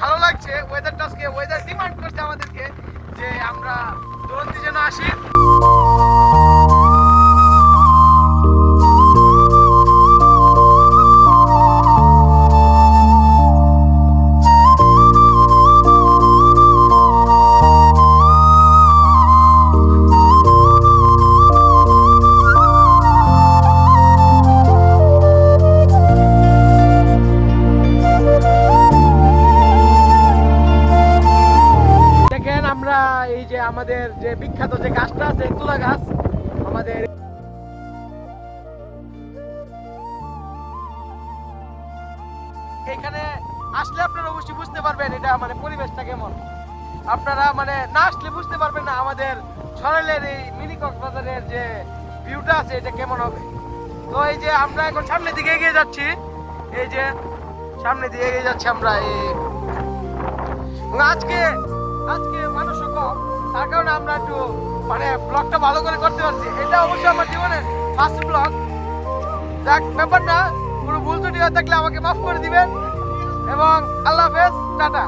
ভালো লাগছে ওয়েদারটা। আজকে ওয়েদার ডিমান্ড করছে আমাদেরকে যে আমরা দোলন্দি যেন আসি। আমরা এই যে আমাদের যে বিখ্যাত যে গাছটা আছে তুলা গাছ, আমাদের এখানে আসলে আপনারা অবশ্যই বুঝতে পারবেন এটা মানে পরিবেশটা কেমন। আপনারা মানে না আসলে বুঝতে পারবেন না আমাদের সরাইলের এই মিনি কক্সবাজারের যে ভিউটা আছে এটা কেমন হবে। তো এই যে আমরা এখন সামনের দিকে এগিয়ে যাচ্ছি, এই যে সামনের দিকে এগিয়ে যাচ্ছি আমরা। আজকে আজকে মানুষও কম, তার কারণে আমরা একটু মানে ব্লগটা ভালো করে করতে পারছি। এটা অবশ্যই আমার জীবনের ফার্স্ট ব্লগ। যাক, ব্যাপার না, কোনো ভুল ত্রুটি হয়ে থাকলে আমাকে মাফ করে দিবেন এবং আল্লাহ হাফেজ, টাটা।